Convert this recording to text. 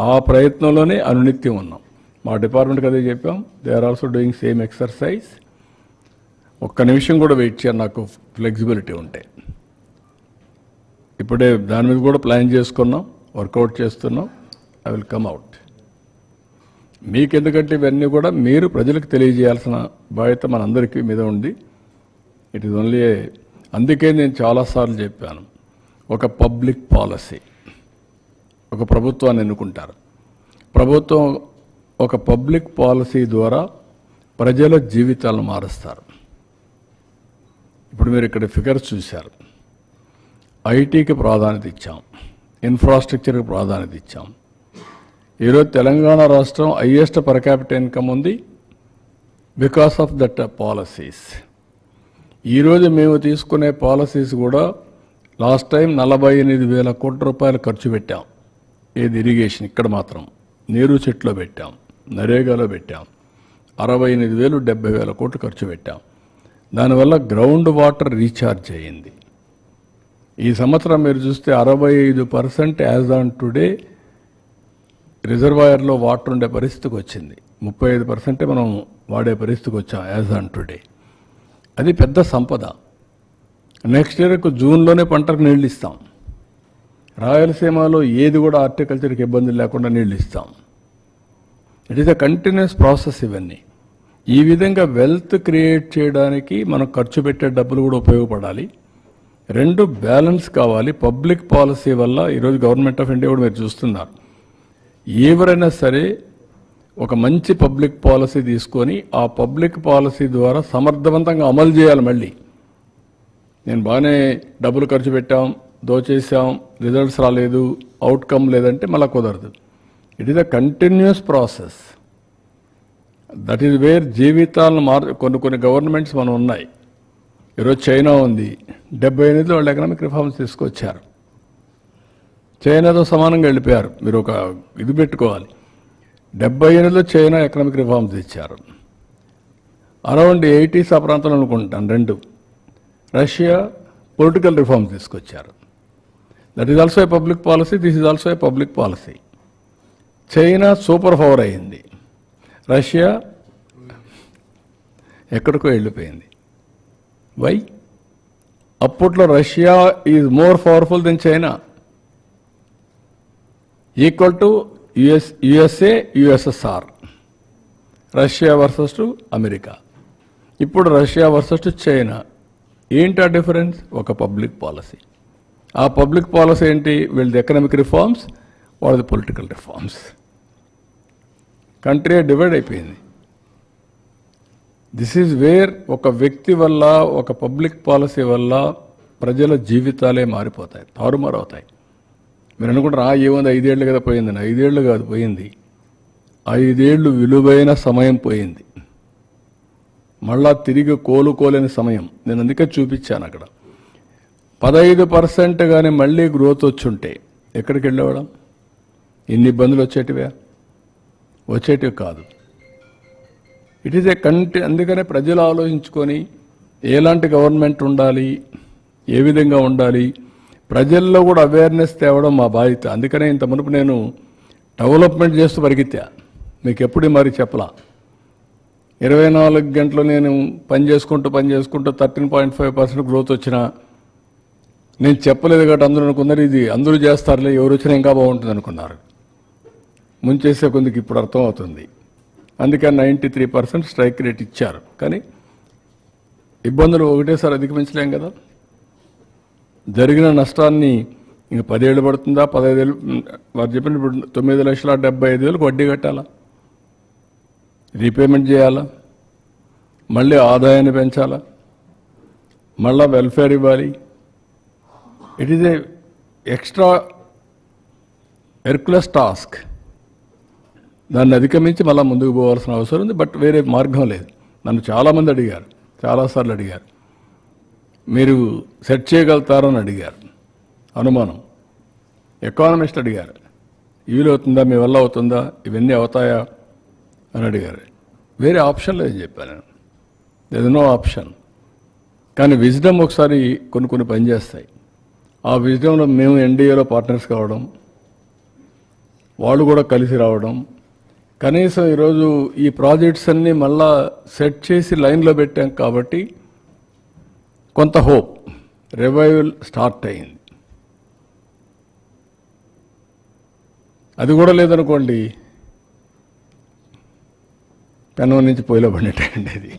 ఆ ప్రయత్నంలోనే అనునిత్యం ఉన్నాం. మా డిపార్ట్మెంట్కి అదే చెప్పాం. They are also doing same exercise. ఒక్క నిమిషం కూడా వెయిట్ చేయాలి నాకు ఫ్లెక్సిబిలిటీ ఉంటే. ఇప్పుడే దాని మీద కూడా ప్లాన్ చేసుకున్నాం, వర్కౌట్ చేస్తున్నాం. I will come out. మీకెందుకంటే ఇవన్నీ కూడా మీరు ప్రజలకు తెలియజేయాల్సిన బాధ్యత మనందరికీ మీద ఉంది. ఇట్ ఈజ్ ఓన్లీ అందుకే నేను చాలాసార్లు చెప్పాను, ఒక పబ్లిక్ పాలసీ, ఒక ప్రభుత్వాన్ని ఎన్నుకుంటారు. ప్రభుత్వం ఒక పబ్లిక్ పాలసీ ద్వారా ప్రజల జీవితాలను మారుస్తారు. ఇప్పుడు మీరు ఇక్కడ ఫిగర్స్ చూశారు. ఐటీకి ప్రాధాన్యత ఇచ్చాం, ఇన్ఫ్రాస్ట్రక్చర్కి ప్రాధాన్యత ఇచ్చాం. ఈరోజు తెలంగాణ రాష్ట్రం హైయెస్ట్ పర్ క్యాపిటల్ ఇన్కమ్ ఉంది బికాస్ ఆఫ్ దట్ పాలసీస్. ఈరోజు మేము తీసుకునే పాలసీస్ కూడా లాస్ట్ టైం 48,000 కోట్ల రూపాయలు ఖర్చు పెట్టాం. ఏది ఇరిగేషన్, ఇక్కడ మాత్రం నీరు చెట్లో పెట్టాం, నరేగాలో పెట్టాం. 68,000 70,000 కోట్లు ఖర్చు పెట్టాం. దానివల్ల గ్రౌండ్ వాటర్ రీఛార్జ్ అయ్యింది. ఈ సంవత్సరం మీరు చూస్తే 65% యాజ్ ఆన్ టుడే రిజర్వాయర్లో వాటర్ ఉండే పరిస్థితికి వచ్చింది. 35% మనం వాడే పరిస్థితికి వచ్చాం యాజ్ ఆన్ టుడే. అది పెద్ద సంపద. నెక్స్ట్ ఇయర్కు జూన్లోనే పంటకు నీళ్ళు ఇస్తాం. రాయలసీమలో ఏది కూడా హార్టికల్చర్కి ఇబ్బంది లేకుండా నీళ్ళు ఇస్తాం. It is a continuous process. ఇవన్నీ ఈ విధంగా వెల్త్ క్రియేట్ చేయడానికి మనం ఖర్చు పెట్టే డబ్బులు కూడా ఉపయోగపడాలి. రెండు బ్యాలెన్స్ కావాలి. పబ్లిక్ పాలసీ వల్ల ఈరోజు గవర్నమెంట్ ఆఫ్ ఇండియా కూడా మీరు చూస్తున్నారు, ఎవరైనా సరే ఒక మంచి పబ్లిక్ పాలసీ తీసుకొని ఆ పబ్లిక్ పాలసీ ద్వారా సమర్థవంతంగా అమలు చేయాలి. మళ్ళీ నేను బాగానే డబ్బులు ఖర్చు పెట్టాం, దోచేసాం, రిజల్ట్స్ రాలేదు, అవుట్కమ్ లేదంటే మళ్ళీ కుదరదు. It is a continuous process. That is where జీవితాలను కొన్ని గవర్నమెంట్స్ మనం ఉన్నాయి. ఈరోజు చైనా ఉంది, 78లో వాళ్ళు ఎకనామిక్ రిఫార్మ్స్ తీసుకొచ్చారు. చైనాతో సమానంగా వెళ్ళిపోయారు. మీరు ఒక ఇది పెట్టుకోవాలి, 78లో చైనా ఎకనామిక్ రిఫార్మ్స్ ఇచ్చారు. అరౌండ్ 80s ఆ ప్రాంతంలో అనుకుంటాను రెండు. రష్యా పొలిటికల్ రిఫార్మ్స్ తీసుకొచ్చారు. That is also a public policy, this is also a public policy. China superpower అయింది, రష్యా ఎక్కడికో వెళ్ళిపోయింది. వై? అప్పట్లో Russia is more powerful than China, equal to USA USSR, Russia versus to America. ఇప్పుడు Russia versus to China. ఏంటి ఆ difference? ఒక public policy. ఆ public policy ఏంటి? వీళ్ళది ఎకనామిక్ రిఫార్మ్స్, వాళ్ళది పొలిటికల్ రిఫార్మ్స్. కంట్రీ డివైడ్ అయిపోయింది. దిస్ ఈజ్ వేర్ ఒక వ్యక్తి వల్ల, ఒక పబ్లిక్ పాలసీ వల్ల ప్రజల జీవితాలే మారిపోతాయి, తారుమారు అవుతాయి. మీరు అనుకుంటారు ఏముంది 5 ఏళ్ళు కదా పోయిందని. 5 ఏళ్ళు కాదు పోయింది, 5 ఏళ్ళు విలువైన సమయం పోయింది. మళ్ళా తిరిగి కోలుకోలేని సమయం. నేను అందుకే చూపించాను అక్కడ 15% కానీ మళ్ళీ గ్రోత్ వచ్చుంటే ఎక్కడికి వెళ్ళేవాళ్ళం? ఇన్ని ఇబ్బందులు వచ్చేటివి కాదు. ఇట్ ఈజ్ ఏ అందుకనే ప్రజలు ఆలోచించుకొని ఎలాంటి గవర్నమెంట్ ఉండాలి, ఏ విధంగా ఉండాలి, ప్రజల్లో కూడా అవేర్నెస్ తేవడం మా బాధ్యత. అందుకనే ఇంత మునుపు నేను డెవలప్మెంట్ చేస్తూ పరిగెత్తా. మీకు ఎప్పుడు మరి చెప్పలా. 24 గంటలు నేను పని చేసుకుంటూ 13.5% గ్రోత్ వచ్చినా నేను చెప్పలేదు కాబట్టి అందరూ అనుకున్నారు ఇది అందరూ చేస్తారులే, ఎవరు వచ్చినా ఇంకా బాగుంటుంది అనుకున్నారు. ముంచేసే కొందికి ఇప్పుడు అర్థం అవుతుంది. అందుకని 93% స్ట్రైక్ రేట్ ఇచ్చారు. కానీ ఇబ్బందులు ఒకటేసారి అధిగమించలేం కదా. జరిగిన నష్టాన్ని ఇంక 10 ఏళ్ళు పడుతుందా, 15 ఏళ్ళు? వారు చెప్పిన ఇప్పుడు 9,75,000 వడ్డీ కట్టాలా, రీపేమెంట్ చేయాలా, మళ్ళీ ఆదాయాన్ని పెంచాలా, మళ్ళా వెల్ఫేర్ ఇవ్వాలి. It is a extra Hercules task. దాన్ని అధిగమించి మళ్ళీ ముందుకు పోవాల్సిన అవసరం ఉంది. బట్ వేరే మార్గం లేదు. నన్ను చాలామంది అడిగారు, చాలాసార్లు అడిగారు, మీరు సెట్ చేయగలుగుతారని అడిగారు. అనుమానం. ఎకానమిస్ట్ అడిగారు, వీలవుతుందా, మీ వల్ల అవుతుందా, ఇవన్నీ అవుతాయా అని అడిగారు. వేరే ఆప్షన్ లేదని చెప్పాను నేను. There is no option. కానీ విజ్డమ్ ఒకసారి కొన్ని పనిచేస్తాయి. ఆ విజ్డమ్లో మేము ఎన్డీఏలో పార్ట్నర్స్ కావడం, వాళ్ళు కూడా కలిసి రావడం, కనీసం ఈరోజు ఈ ప్రాజెక్ట్స్ అన్నీ మళ్ళా సెట్ చేసి లైన్లో పెట్టాం కాబట్టి కొంత హోప్, రివైవల్ స్టార్ట్ అయింది. అది కూడా లేదనుకోండి, పెనం నుంచి పొయ్యిలో పడినట్టండి అది.